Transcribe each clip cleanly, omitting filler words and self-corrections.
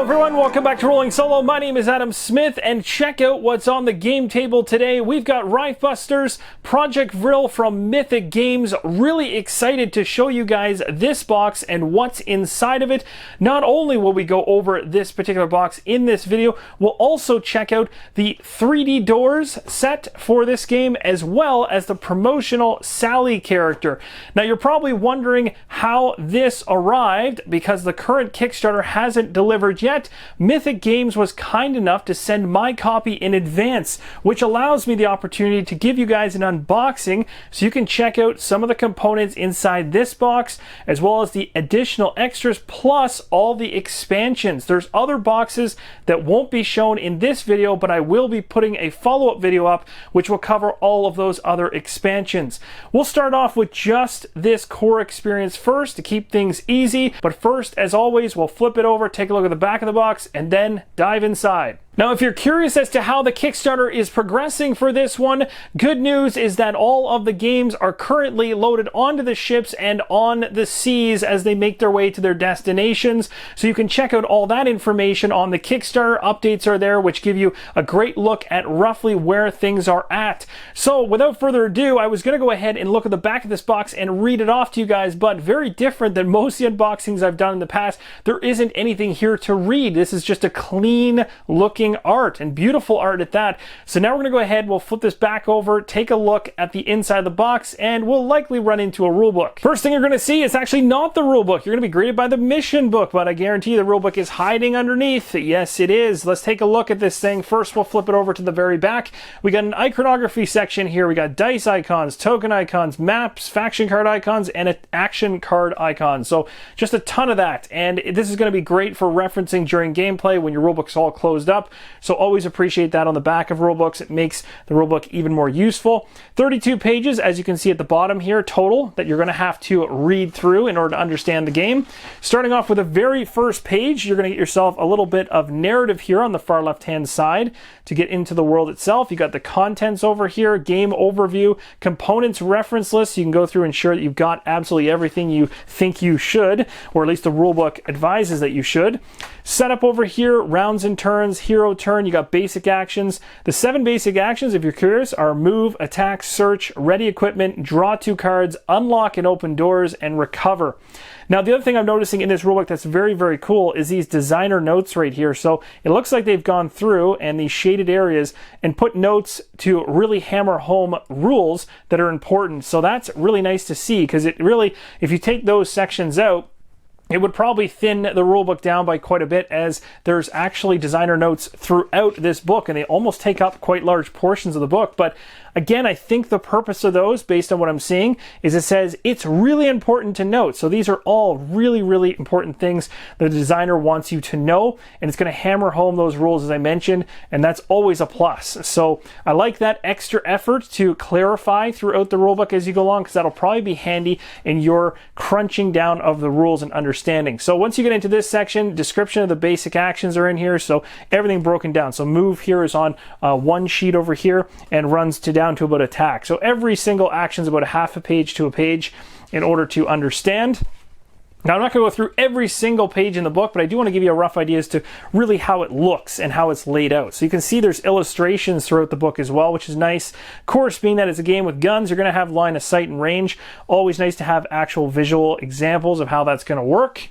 everyone, welcome back to Rolling Solo. My name is Adam Smith, and check out what's on the game table today. We've got Reichbusters, Projekt Vril from Mythic Games. Really excited to show you guys this box and what's inside of it. Not only will we go over this particular box in this video, we'll also check out the 3D doors set for this game, as well as the promotional Sally character. Now, you're probably wondering how this arrived, because the current Kickstarter hasn't delivered yet. Mythic Games was kind enough to send my copy in advance, which allows me the opportunity to give you guys an unboxing so you can check out some of the components inside this box, as well as the additional extras, plus all the expansions. There's other boxes that won't be shown in this video, but I will be putting a follow-up video up which will cover all of those other expansions. We'll start off with just this core experience first to keep things easy, but first, as always, we'll flip it over, take a look at the back of the box, and then dive inside. Now, if you're curious as to how the Kickstarter is progressing for this one, good news is that all of the games are currently loaded onto the ships and on the seas as they make their way to their destinations. So you can check out all that information on the Kickstarter. Updates are there, which give you a great look at roughly where things are at. So without further ado, I was going to go ahead and look at the back of this box and read it off to you guys, but very different than most of the unboxings I've done in the past. There isn't anything here to read. This is just a clean looking art, and beautiful art at that. So now we're going to go ahead, we'll flip this back over, take a look at the inside of the box, and we'll likely run into a rule book. First thing you're going to see is actually not the rule book. You're going to be greeted by the mission book, but I guarantee the rule book is hiding underneath. Yes, it is. Let's take a look at this thing. First, we'll flip it over to the very back. We got an iconography section here. We got dice icons, token icons, maps, faction card icons, and an action card icon. So just a ton of that, and this is going to be great for referencing during gameplay when your rulebook's all closed up. So always appreciate that on the back of rulebooks. It makes the rulebook even more useful. 32 pages, as you can see at the bottom here, total, that you're going to have to read through in order to understand the game. Starting off with the very first page, you're going to get yourself a little bit of narrative here on the far left-hand side to get into the world itself. You got the contents over here, game overview, components reference list. You can go through and ensure that you've got absolutely everything you think you should, or at least the rulebook advises that you should. Setup over here, rounds and turns, hero turn. You got basic actions. The 7 basic actions, if you're curious, are move, attack, search, ready equipment, draw 2 cards, unlock and open doors, and recover. Now, the other thing I'm noticing in this rulebook that's very, very cool is these designer notes right here. So it looks like they've gone through and these shaded areas and put notes to really hammer home rules that are important. So that's really nice to see, because it really, if you take those sections out, it would probably thin the rulebook down by quite a bit, as there's actually designer notes throughout this book, and they almost take up quite large portions of the book. But again, I think the purpose of those, based on what I'm seeing, is it says it's really important to note. So these are all really, really important things the designer wants you to know, and it's going to hammer home those rules, as I mentioned, and that's always a plus. So I like that extra effort to clarify throughout the rulebook as you go along, because that'll probably be handy in your crunching down of the rules and understanding. So once you get into this section, description of the basic actions are in here, so everything broken down. So move here is on one sheet over here and runs down to about attack. So every single action is about a half a page to a page in order to understand. Now, I'm not going to go through every single page in the book, but I do want to give you a rough idea as to really how it looks and how it's laid out. So you can see there's illustrations throughout the book as well, which is nice. Of course, being that it's a game with guns, you're going to have line of sight and range. Always nice to have actual visual examples of how that's going to work.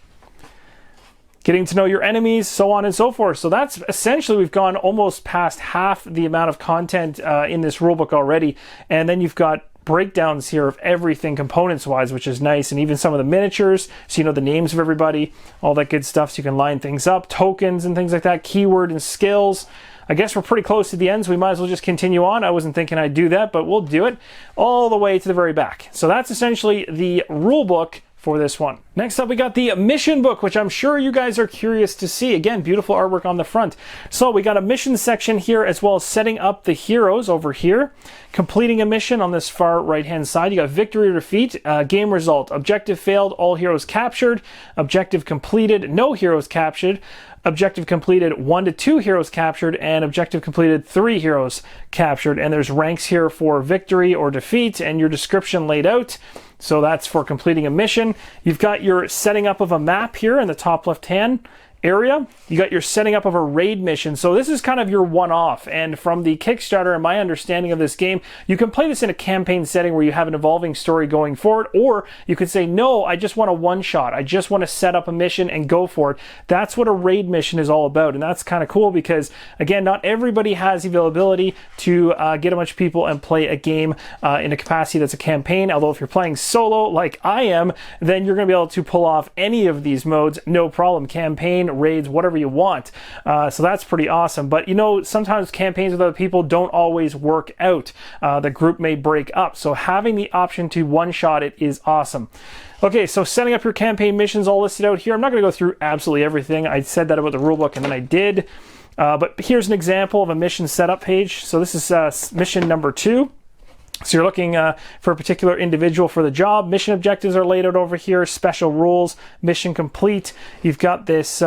Getting to know your enemies, so on and so forth. So that's essentially, we've gone almost past half the amount of content in this rulebook already. And then you've got breakdowns here of everything components wise, which is nice, and even some of the miniatures, so you know the names of everybody, all that good stuff, so you can line things up, tokens and things like that, keyword and skills. I guess we're pretty close to the end, so we might as well just continue on. I wasn't thinking I'd do that, but we'll do it all the way to the very back. So that's essentially the rule book for this one. Next up, we got the mission book, which I'm sure you guys are curious to see. Again, beautiful artwork on the front. So we got a mission section here, as well as setting up the heroes over here. Completing a mission on this far right-hand side. You got victory or defeat, game result. Objective failed, all heroes captured. Objective completed, no heroes captured. Objective completed, 1 to 2 heroes captured, and objective completed, 3 heroes captured. And there's ranks here for victory or defeat, and your description laid out. So that's for completing a mission. You've got your setting up of a map here in the top left hand. area, you got your setting up of a raid mission. So this is kind of your one-off, and from the Kickstarter and my understanding of this game, you can play this in a campaign setting where you have an evolving story going forward, or you could say, no, I just want a one-shot. I just want to set up a mission and go for it. That's what a raid mission is all about, and that's kind of cool because, again, not everybody has the availability to get a bunch of people and play a game in a capacity that's a campaign, although if you're playing solo like I am, then you're going to be able to pull off any of these modes, no problem. Campaign, raids, whatever you want. So that's pretty awesome. But you know, sometimes campaigns with other people don't always work out. The group may break up. So having the option to one-shot it is awesome. Okay, so setting up your campaign missions all listed out here. I'm not going to go through absolutely everything. I said that about the rulebook and then I did. But here's an example of a mission setup page. So this is mission number 2. So you're looking for a particular individual for the job. Mission objectives are laid out over here. Special rules, mission complete. You've got this,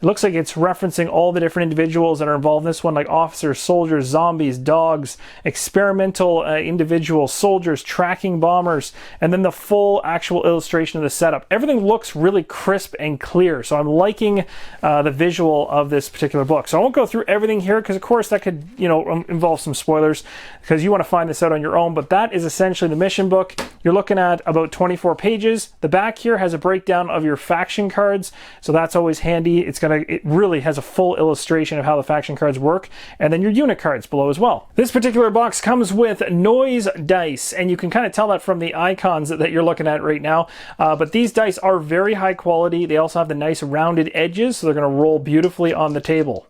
it looks like it's referencing all the different individuals that are involved in this one, like officers, soldiers, zombies, dogs, experimental individuals, soldiers, tracking bombers, and then the full actual illustration of the setup. Everything looks really crisp and clear, so I'm liking the visual of this particular book. So I won't go through everything here because, of course, that could, you know, involve some spoilers because you want to find this out on your own, but that is essentially the mission book. You're looking at about 24 pages. The back here has a breakdown of your faction cards, so that's always handy. It really has a full illustration of how the faction cards work, and then your unit cards below as well. This particular box comes with noise dice, and you can kind of tell that from the icons that you're looking at right now, but these dice are very high quality. They also have the nice rounded edges, so they're going to roll beautifully on the table.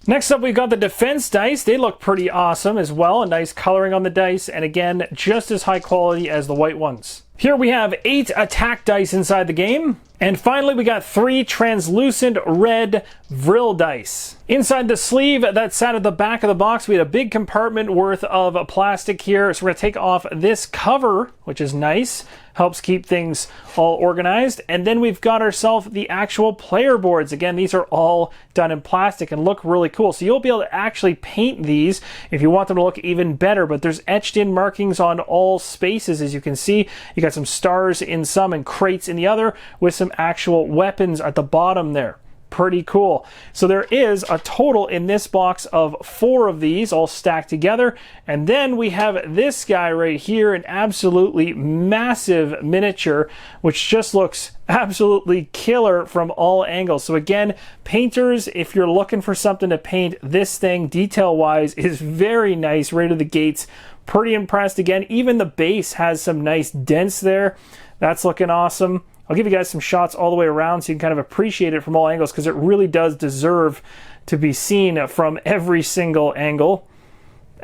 Next up, we've got the defense dice. They look pretty awesome as well. A nice coloring on the dice, and again, just as high quality as the white ones. Here we have 8 attack dice inside the game. And finally, we got 3 translucent red Vril dice. Inside the sleeve that sat at the back of the box, we had a big compartment worth of plastic here. So we're going to take off this cover, which is nice. Helps keep things all organized. And then we've got ourselves the actual player boards. Again, these are all done in plastic and look really cool. So you'll be able to actually paint these if you want them to look even better. But there's etched in markings on all spaces, as you can see. You got some stars in some and crates in the other with some actual weapons at the bottom there. Pretty cool. So there is a total in this box of 4 of these all stacked together, and then we have this guy right here, an absolutely massive miniature which just looks absolutely killer from all angles. So again, painters, if you're looking for something to paint, this thing detail wise is very nice right out of the gates. Pretty impressed. Again, even the base has some nice dents there. That's looking awesome. I'll give you guys some shots all the way around so you can kind of appreciate it from all angles, because it really does deserve to be seen from every single angle.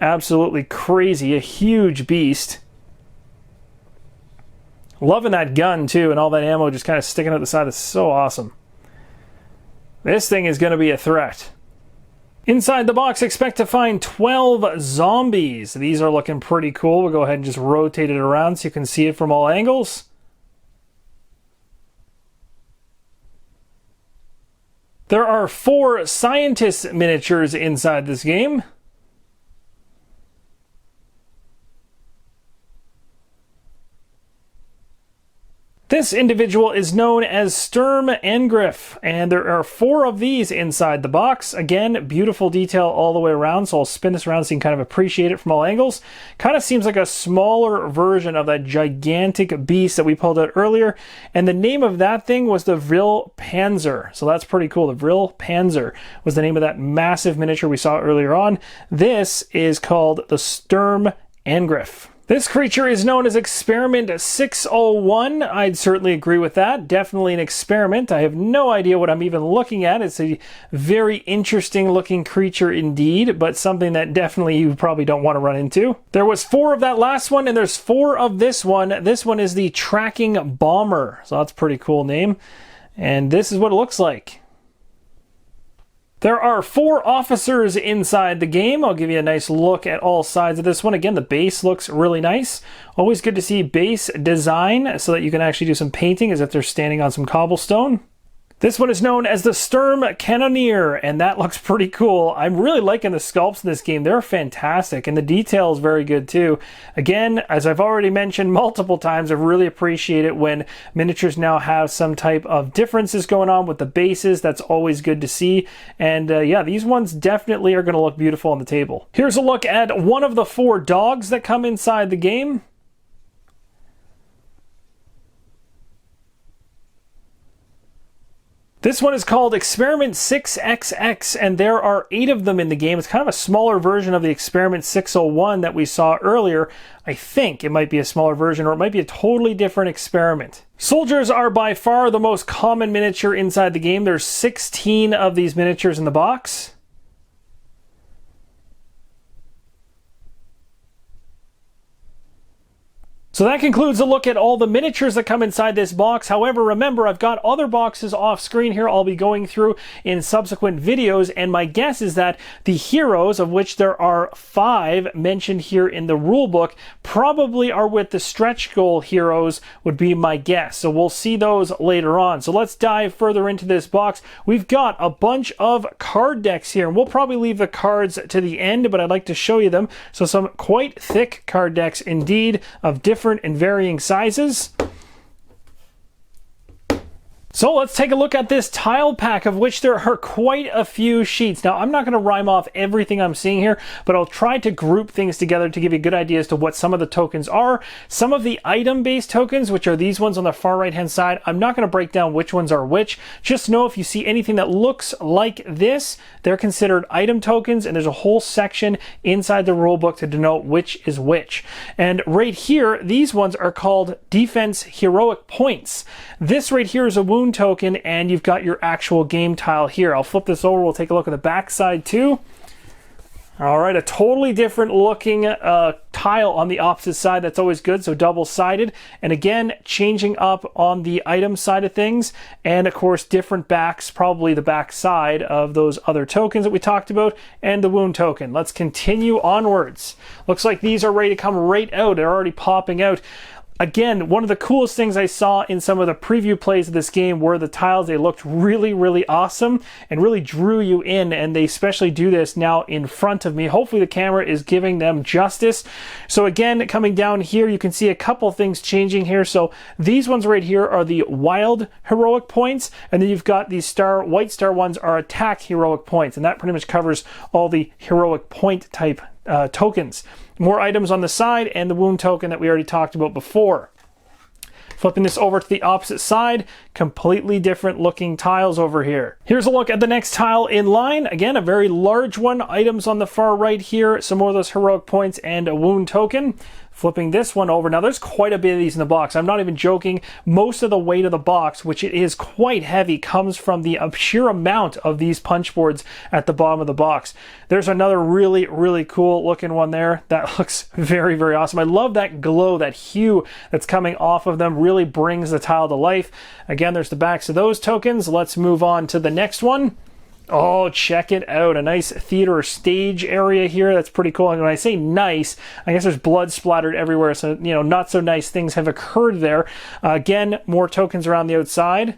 Absolutely crazy, a huge beast. Loving that gun too, and all that ammo just kind of sticking out the side. It's so awesome. This thing is going to be a threat. Inside the box, expect to find 12 zombies. These are looking pretty cool. We'll go ahead and just rotate it around so you can see it from all angles. There are 4 scientist miniatures inside this game. This individual is known as Sturmangriff, and there are 4 of these inside the box. Again, beautiful detail all the way around, so I'll spin this around so you can kind of appreciate it from all angles. Kind of seems like a smaller version of that gigantic beast that we pulled out earlier, and the name of that thing was the Vril Panzer, so that's pretty cool. The Vril Panzer was the name of that massive miniature we saw earlier on. This is called the Sturmangriff. This creature is known as Experiment 601. I'd certainly agree with that. Definitely an experiment. I have no idea what I'm even looking at. It's a very interesting looking creature indeed, but something that definitely you probably don't want to run into. There was 4 of that last one, and there's 4 of this one. This one is the Tracking Bomber, so that's a pretty cool name. And this is what it looks like. There are 4 officers inside the game. I'll give you a nice look at all sides of this one. Again, the base looks really nice. Always good to see base design so that you can actually do some painting as if they're standing on some cobblestone. This one is known as the Sturm Cannoneer, and that looks pretty cool. I'm really liking the sculpts in this game. They're fantastic, and the detail is very good too. Again, as I've already mentioned multiple times, I really appreciate it when miniatures now have some type of differences going on with the bases. That's always good to see. And yeah, these ones definitely are going to look beautiful on the table. Here's a look at one of the 4 dogs that come inside the game. This one is called Experiment 6XX, and there are 8 of them in the game. It's kind of a smaller version of the Experiment 601 that we saw earlier. I think it might be a smaller version, or it might be a totally different experiment. Soldiers are by far the most common miniature inside the game. There's 16 of these miniatures in the box. So that concludes a look at all the miniatures that come inside this box. However, remember, I've got other boxes off screen here I'll be going through in subsequent videos, and my guess is that the heroes, of which there are 5 mentioned here in the rulebook, probably are with the stretch goal heroes, would be my guess. So we'll see those later on. So let's dive further into this box. We've got a bunch of card decks here, and we'll probably leave the cards to the end, but I'd like to show you them. So some quite thick card decks indeed, of different and varying sizes. So let's take a look at this tile pack, of which there are quite a few sheets. Now, I'm not going to rhyme off everything I'm seeing here, but I'll try to group things together to give you a good idea as to what some of the tokens are. Some of the item-based tokens, which are these ones on the far right-hand side, I'm not going to break down which ones are which. Just know if you see anything that looks like this, they're considered item tokens, and there's a whole section inside the rulebook to denote which is which. And right here, these ones are called defense heroic points. This right here is a wound token, and you've got your actual game tile here. I'll flip this over. We'll take a look at the back side too. All right, a totally different looking tile on the opposite side. That's always good, so double-sided. And again, changing up on the item side of things, and of course different backs, probably the back side of those other tokens that we talked about, and the wound token. Let's continue onwards. Looks like these are ready to come right out. They're already popping out. Again, one of the coolest things I saw in some of the preview plays of this game were the tiles. They looked really, really awesome and really drew you in, and they especially do this now in front of me. Hopefully the camera is giving them justice. So again, coming down here, you can see a couple things changing here. So these ones right here are the wild heroic points, and then you've got these white star ones are attack heroic points, and that pretty much covers all the heroic point type tokens. More items on the side, and the wound token that we already talked about before. Flipping this over to the opposite side, completely different looking tiles over here. Here's a look at the next tile in line. Again, a very large one. Items on the far right here, some more of those heroic points, and a wound token. Flipping this one over. Now, there's quite a bit of these in the box. I'm not even joking. Most of the weight of the box, which it is quite heavy, comes from the sheer amount of these punch boards at the bottom of the box. There's another really, really cool looking one there. That looks very, very awesome. I love that glow, that hue that's coming off of them. Really brings the tile to life. Again, there's the backs of those tokens. Let's move on to the next one. Oh, check it out. A nice theater stage area here. That's pretty cool. And when I say nice, I guess there's blood splattered everywhere. So, you know, not so nice things have occurred there. Again, more tokens around the outside.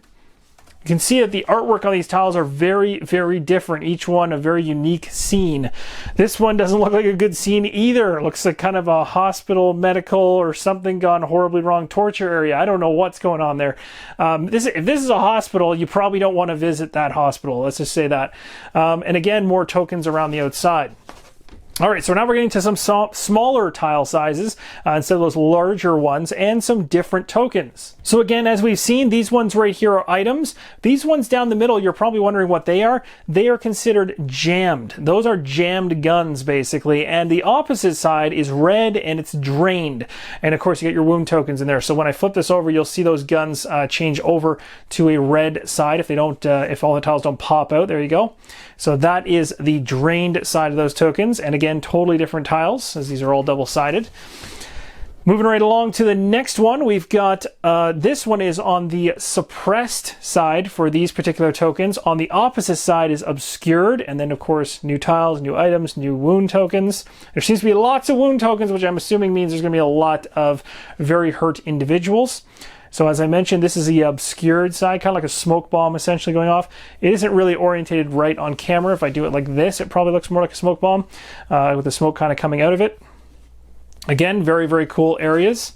You can see that the artwork on these tiles are very, very different. Each one a very unique scene. This one doesn't look like a good scene either. It looks like kind of a hospital, medical, or something gone horribly wrong torture area. I don't know what's going on there. If this is a hospital, you probably don't want to visit that hospital. Let's just say that. And again, more tokens around the outside. All right, so now we're getting to some smaller tile sizes instead of those larger ones, and some different tokens. So again, as we've seen, these ones right here are items. These ones down the middle, you're probably wondering what they are. They are considered jammed. Those are jammed guns, basically. And the opposite side is red, and it's drained. And of course, you get your wound tokens in there. So when I flip this over, you'll see those guns change over to a red side if they don't, if all the tiles don't pop out. There you go. So that is the drained side of those tokens. And again, totally different tiles, as these are all double-sided. Moving right along to the next one, we've got, this one is on the suppressed side for these particular tokens. On the opposite side is obscured, and then of course, new tiles, new items, new wound tokens. There seems to be lots of wound tokens, which I'm assuming means there's going to be a lot of very hurt individuals. So as I mentioned, this is the obscured side, kind of like a smoke bomb essentially going off. It isn't really orientated right on camera. If I do it like this, it probably looks more like a smoke bomb with the smoke kind of coming out of it. Again, very, very cool areas.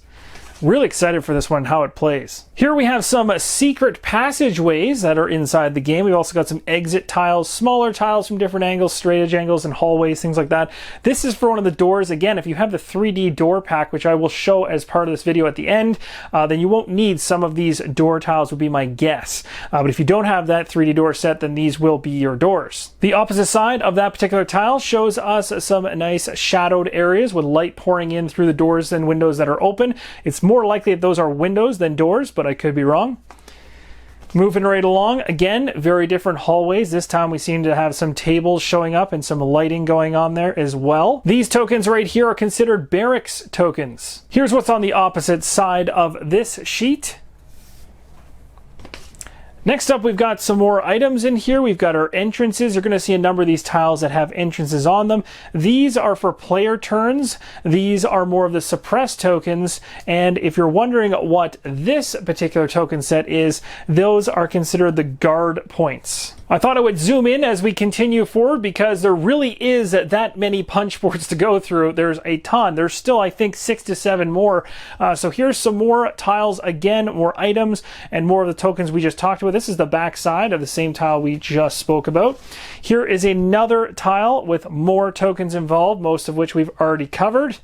Really excited for this one, how it plays. Here we have some secret passageways that are inside the game. We've also got some exit tiles, smaller tiles from different angles, straight edge angles and hallways, things like that. This is for one of the doors. Again, if you have the 3D door pack, which I will show as part of this video at the end, then you won't need some of these door tiles, would be my guess. But if you don't have that 3D door set, then these will be your doors. The opposite side of that particular tile shows us some nice shadowed areas with light pouring in through the doors and windows that are open. It's more likely that those are windows than doors, but I could be wrong. Moving right along, again, very different hallways. This time we seem to have some tables showing up and some lighting going on there as well. These tokens right here are considered barracks tokens. Here's what's on the opposite side of this sheet. Next up, we've got some more items in here. We've got our entrances. You're going to see a number of these tiles that have entrances on them. These are for player turns. These are more of the suppressed tokens. And if you're wondering what this particular token set is, those are considered the guard points. I thought I would zoom in as we continue forward because there really is that many punch boards to go through. There's a ton. There's still, I think, 6 to 7 more. So here's some more tiles. Again, more items and more of the tokens we just talked about. This is the back side of the same tile we just spoke about. Here is another tile with more tokens involved, most of which we've already covered.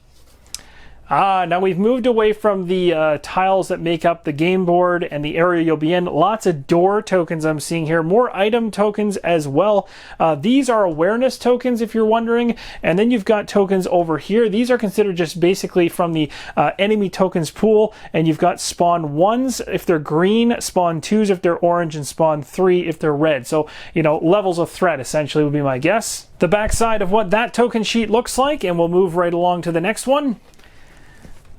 Now we've moved away from the tiles that make up the game board and the area you'll be in. Lots of door tokens I'm seeing here. More item tokens as well. These are awareness tokens if you're wondering. And then you've got tokens over here. These are considered just basically from the enemy tokens pool. And you've got spawn 1s if they're green, spawn 2s if they're orange, and spawn 3 if they're red. So, you know, levels of threat essentially would be my guess. The backside of what that token sheet looks like, and we'll move right along to the next one.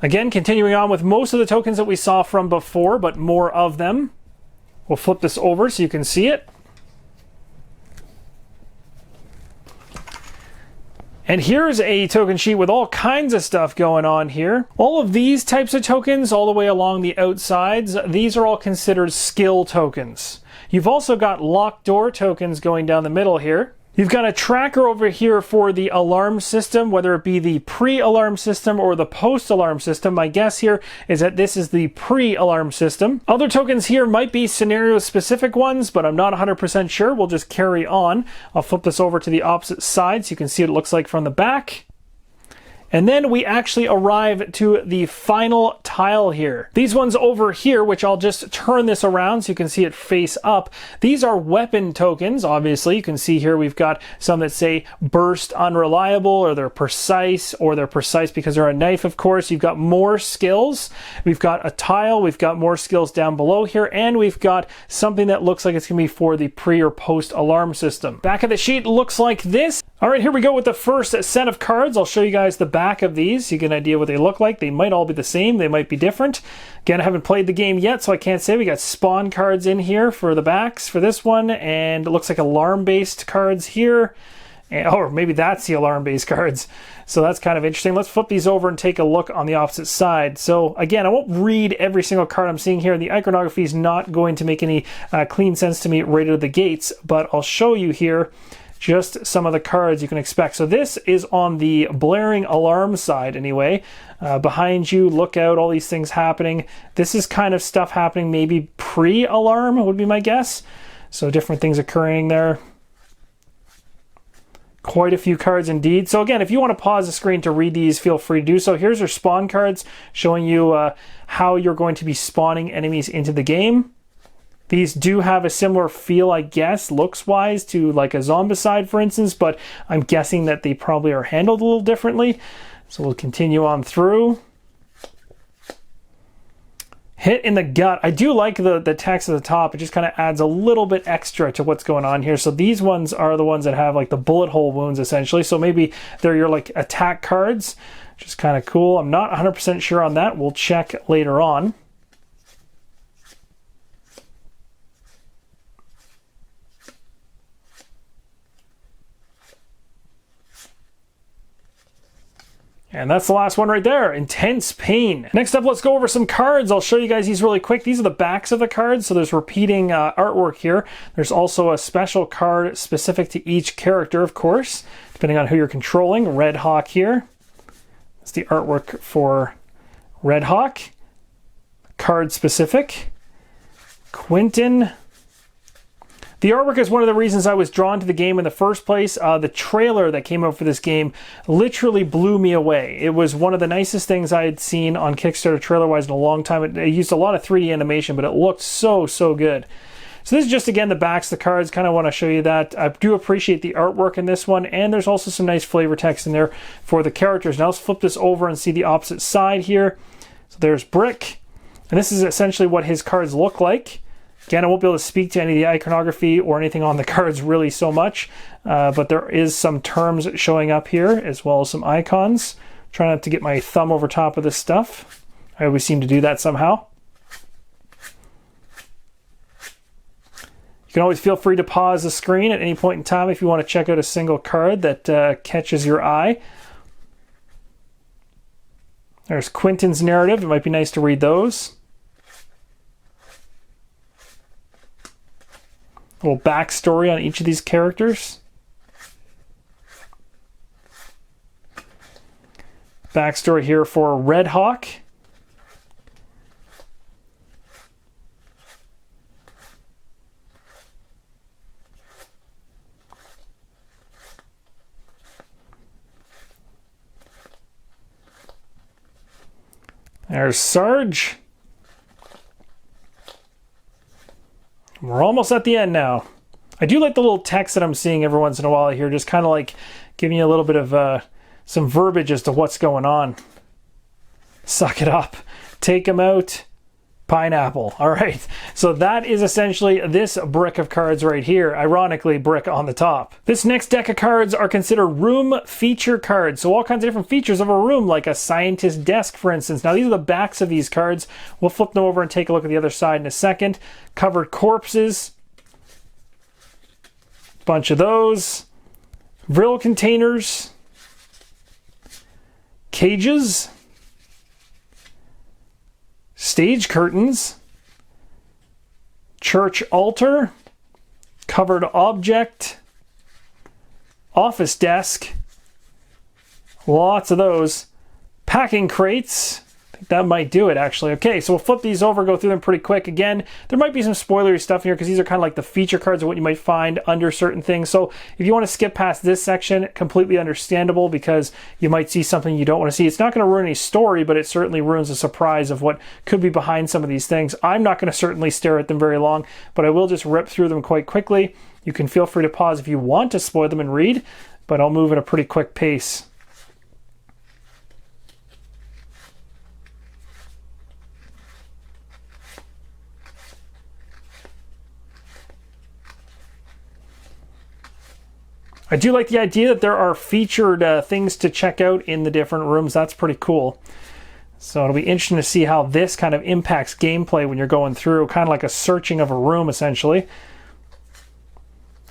Again, continuing on with most of the tokens that we saw from before, but more of them. We'll flip this over so you can see it. And here's a token sheet with all kinds of stuff going on here. All of these types of tokens all the way along the outsides, these are all considered skill tokens. You've also got locked door tokens going down the middle here. You've got a tracker over here for the alarm system, whether it be the pre-alarm system or the post-alarm system. My guess here is that this is the pre-alarm system. Other tokens here might be scenario-specific ones, but I'm not 100% sure. We'll just carry on. I'll flip this over to the opposite side so you can see what it looks like from the back. And then we actually arrive to the final tile here. These ones over here, which I'll just turn this around so you can see it face up. These are weapon tokens, obviously. You can see here we've got some that say burst unreliable, or they're precise because they're a knife, of course. You've got more skills. We've got a tile. We've got more skills down below here. And we've got something that looks like it's going to be for the pre or post alarm system. Back of the sheet looks like this. All right, here we go with the first set of cards. I'll show you guys the back of these so you get an idea what they look like. They might all be the same. They might be different. Again, I haven't played the game yet, so I can't say. We got spawn cards in here for the backs for this one, and it looks like alarm-based cards here. Or maybe that's the alarm-based cards. So that's kind of interesting. Let's flip these over and take a look on the opposite side. So again, I won't read every single card I'm seeing here. The iconography is not going to make any clean sense to me right out of the gates, but I'll show you here just some of the cards you can expect. So this is on the blaring alarm side anyway. Behind you, look out, all these things happening. This is kind of stuff happening maybe pre-alarm would be my guess. So different things occurring there. Quite a few cards indeed. So again, if you want to pause the screen to read these, feel free to do so. Here's your spawn cards showing you how you're going to be spawning enemies into the game. These do have a similar feel, I guess, looks-wise to like a Zombicide, for instance, but I'm guessing that they probably are handled a little differently. So we'll continue on through. Hit in the gut. I do like the text at the top. It just kind of adds a little bit extra to what's going on here. So these ones are the ones that have like the bullet hole wounds, essentially. So maybe they're your like attack cards, which is kind of cool. I'm not 100% sure on that. We'll check later on. And that's the last one right there, Intense Pain. Next up, let's go over some cards. I'll show you guys these really quick. These are the backs of the cards, so there's repeating artwork here. There's also a special card specific to each character, of course, depending on who you're controlling. Red Hawk here. That's the artwork for Red Hawk. Card specific. Quentin. The artwork is one of the reasons I was drawn to the game in the first place. The trailer that came out for this game literally blew me away. It was one of the nicest things I had seen on Kickstarter trailer-wise in a long time. It used a lot of 3D animation, but it looked so good. So this is just, again, the backs of the cards. Kind of want to show you that. I do appreciate the artwork in this one, and there's also some nice flavor text in there for the characters. Now let's flip this over and see the opposite side here. So there's Brick, and this is essentially what his cards look like. Again, I won't be able to speak to any of the iconography or anything on the cards really so much, but there is some terms showing up here as well as some icons. Try not to get my thumb over top of this stuff. I always seem to do that somehow. You can always feel free to pause the screen at any point in time if you want to check out a single card that catches your eye. There's Quentin's narrative. It might be nice to read those. A little backstory on each of these characters. Backstory here for Red Hawk. There's Sarge. We're almost at the end now. I do like the little text that I'm seeing every once in a while here, just kind of like giving you a little bit of some verbiage as to what's going on. Suck it up. Take him out. Pineapple. All right. So that is essentially this brick of cards right here. Ironically, brick on the top. This next deck of cards are considered room feature cards. So all kinds of different features of a room, like a scientist desk, for instance. Now, these are the backs of these cards. We'll flip them over and take a look at the other side in a second. Covered corpses. Bunch of those. Vril containers. Cages. Stage curtains, church altar, covered object, office desk, lots of those, packing crates. I think that might do it, actually. Okay, so we'll flip these over, go through them pretty quick. Again, there might be some spoilery stuff in here because these are kind of like the feature cards of what you might find under certain things. So if you want to skip past this section, completely understandable, because you might see something you don't want to see. It's not going to ruin any story, but it certainly ruins the surprise of what could be behind some of these things. I'm not going to certainly stare at them very long, but I will just rip through them quite quickly. You can feel free to pause if you want to spoil them and read, but I'll move at a pretty quick pace. I do like the idea that there are featured things to check out in the different rooms. That's pretty cool. So it'll be interesting to see how this kind of impacts gameplay when you're going through, kind of like a searching of a room, essentially.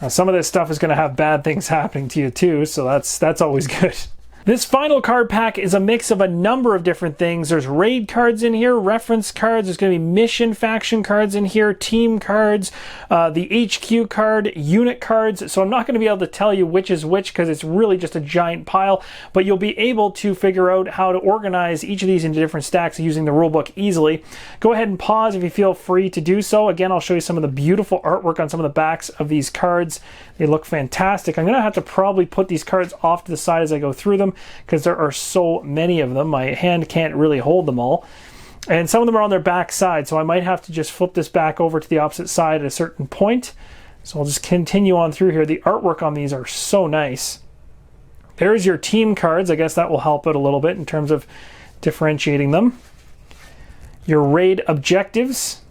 Now, some of this stuff is going to have bad things happening to you too, so that's always good. This final card pack is a mix of a number of different things. There's raid cards in here, reference cards, there's going to be mission faction cards in here, team cards, the HQ card, unit cards. So I'm not going to be able to tell you which is which because it's really just a giant pile, but you'll be able to figure out how to organize each of these into different stacks using the rulebook easily. Go ahead and pause if you feel free to do so. Again, I'll show you some of the beautiful artwork on some of the backs of these cards. They look fantastic. I'm going to have to probably put these cards off to the side as I go through them, because there are so many of them. My hand can't really hold them all. And some of them are on their back side, so I might have to just flip this back over to the opposite side at a certain point. So I'll just continue on through here. The artwork on these are so nice. There's your team cards. I guess that will help out a little bit in terms of differentiating them. Your raid objectives.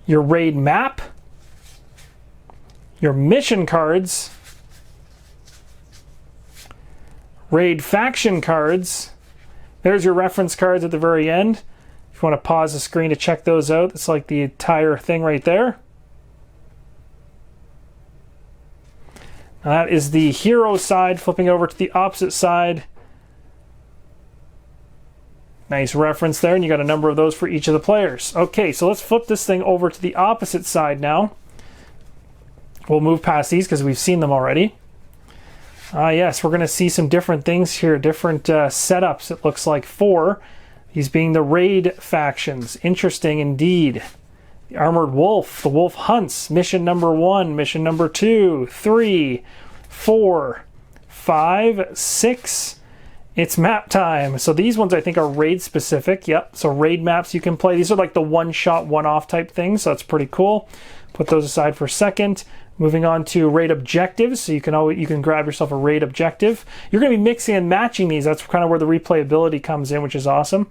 Your raid map. Your mission cards. Raid faction cards. There's your reference cards at the very end. If you want to pause the screen to check those out, it's like the entire thing right there. That is the hero side. Flipping over to the opposite side. Nice reference there, and you got a number of those for each of the players. Okay, so let's flip this thing over to the opposite side now. We'll move past these because we've seen them already. Yes, we're going to see some different things here, different setups, it looks like, for these being the raid factions. Interesting indeed. The Armored Wolf, the Wolf Hunts, mission number 1, mission number 2, 3, 4, 5, 6. It's map time. So these ones I think are raid specific. Yep, so raid maps you can play. These are like the one-shot, one-off type things, so that's pretty cool. Put those aside for a second. Moving on to raid objectives, so you can grab yourself a raid objective. You're going to be mixing and matching these. That's kind of where the replayability comes in, which is awesome.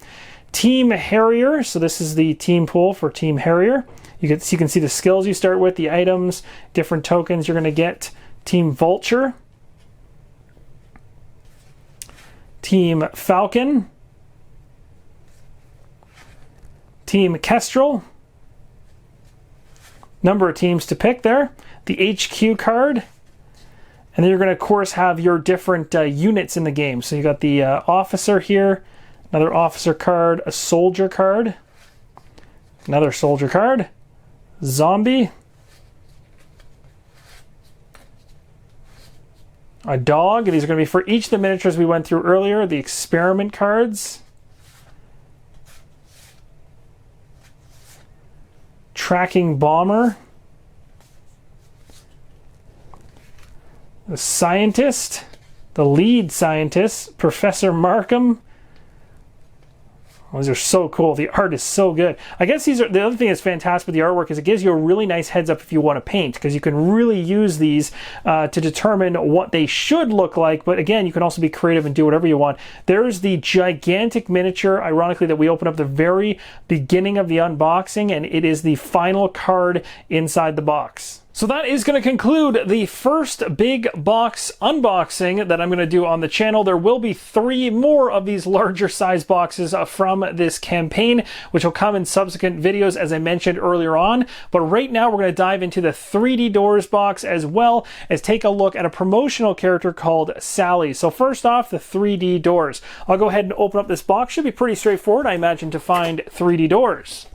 Team Harrier, so this is the team pool for Team Harrier. You can see the skills you start with, the items, different tokens you're going to get. Team Vulture. Team Falcon. Team Kestrel. Number of teams to pick there. The HQ card. And then you're going to, of course, have your different units in the game. So you got the officer here, another officer card, a soldier card, another soldier card, zombie, a dog. These are going to be for each of the miniatures we went through earlier. The experiment cards, tracking bomber, the scientist, the lead scientist, Professor Markham. Those are so cool. The art is so good. I guess these are the other thing that's fantastic with the artwork is it gives you a really nice heads up if you want to paint, because you can really use these to determine what they should look like. But again, you can also be creative and do whatever you want. There's the gigantic miniature, ironically, that we open up the very beginning of the unboxing, and it is the final card inside the box. So that is going to conclude the first big box unboxing that I'm going to do on the channel. There will be 3 more of these larger size boxes from this campaign, which will come in subsequent videos, as I mentioned earlier on. But right now, we're going to dive into the 3D Doors box, as well as take a look at a promotional character called Sally. So first off, the 3D Doors. I'll go ahead and open up this box. Should be pretty straightforward, I imagine, to find 3D Doors.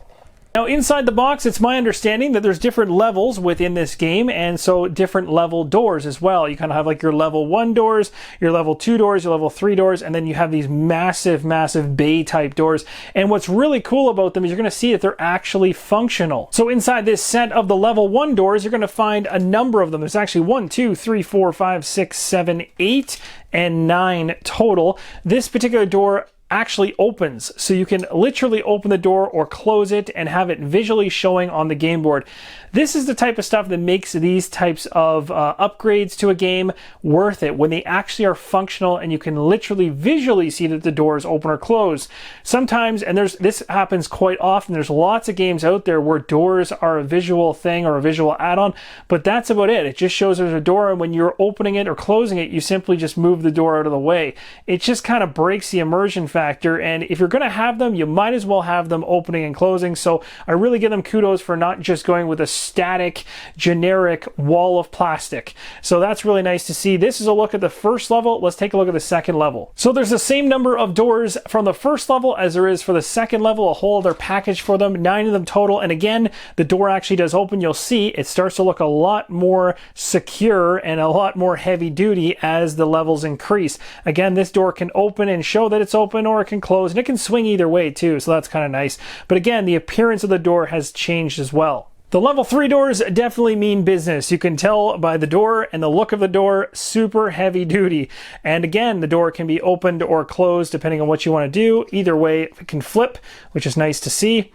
Now inside the box, it's my understanding that there's different levels within this game, and so different level doors as well. You kind of have like your level 1 doors, your level 2 doors, your level 3 doors, and then you have these massive, massive bay type doors. And what's really cool about them is you're going to see that they're actually functional. So inside this set of the level 1 doors, you're going to find a number of them. There's actually 1, 2, 3, 4, 5, 6, 7, 8, and 9 total. This particular door actually opens, so you can literally open the door or close it and have it visually showing on the game board. This is the type of stuff that makes these types of upgrades to a game worth it, when they actually are functional and you can literally visually see that the doors open or close. Sometimes, and this happens quite often, there's lots of games out there where doors are a visual thing or a visual add-on, but that's about it. It just shows there's a door, and when you're opening it or closing it, you simply just move the door out of the way. It just kind of breaks the immersion factor, and if you're going to have them, you might as well have them opening and closing. So I really give them kudos for not just going with a static, generic wall of plastic. So that's really nice to see. This is a look at the first level. Let's take a look at the second level. So there's the same number of doors from the first level as there is for the second level, a whole other package for them, 9 of them total. And again, the door actually does open. You'll see it starts to look a lot more secure and a lot more heavy duty as the levels increase. Again, this door can open and show that it's open, or it can close, and it can swing either way too, so that's kind of nice. But again, the appearance of the door has changed as well. The level 3 doors definitely mean business. You can tell by the door and the look of the door, super heavy duty. And again, the door can be opened or closed depending on what you want to do. Either way, it can flip, which is nice to see.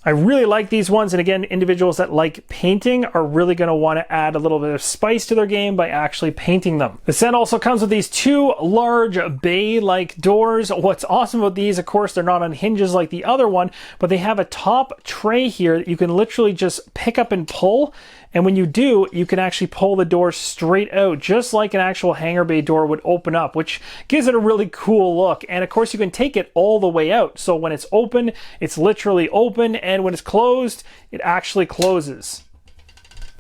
I really like these ones, and again, individuals that like painting are really going to want to add a little bit of spice to their game by actually painting them. The set also comes with these 2 large bay-like doors. What's awesome about these, of course, they're not on hinges like the other one, but they have a top tray here that you can literally just pick up and pull. And when you do, you can actually pull the door straight out, just like an actual hangar bay door would open up, which gives it a really cool look. And of course, you can take it all the way out. So when it's open, it's literally open, and when it's closed, it actually closes.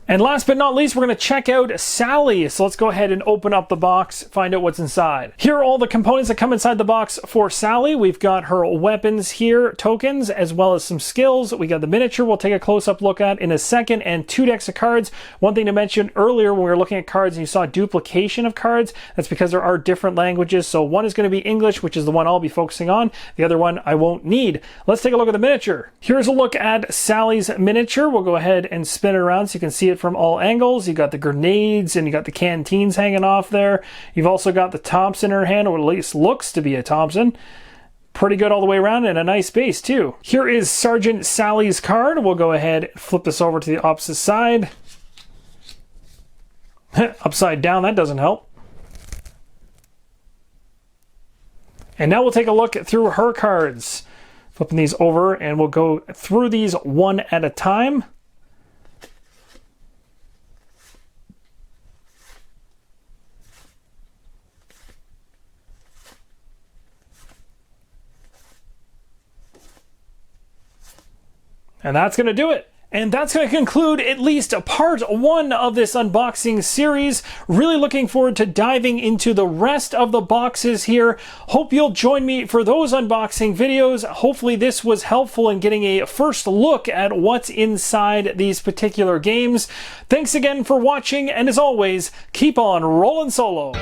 And last but not least, we're going to check out Sally. So let's go ahead and open up the box, find out what's inside. Here are all the components that come inside the box for Sally. We've got her weapons here, tokens, as well as some skills. We got the miniature we'll take a close-up look at in a second, and 2 decks of cards. One thing to mention earlier when we were looking at cards and you saw duplication of cards, that's because there are different languages. So one is going to be English, which is the one I'll be focusing on. The other one I won't need. Let's take a look at the miniature. Here's a look at Sally's miniature. We'll go ahead and spin it around so you can see it from all angles. You got the grenades and you got the canteens hanging off there. You've also got the Thompson in her hand, or at least looks to be a Thompson. Pretty good all the way around, and a nice base too. Here is Sergeant Sally's card. We'll go ahead and flip this over to the opposite side. Upside down, that doesn't help. And now we'll take a look through her cards. Flipping these over, and we'll go through these one at a time. And that's going to do it. And that's going to conclude at least part 1 of this unboxing series. Really looking forward to diving into the rest of the boxes here. Hope you'll join me for those unboxing videos. Hopefully this was helpful in getting a first look at what's inside these particular games. Thanks again for watching, and as always, keep on rolling solo.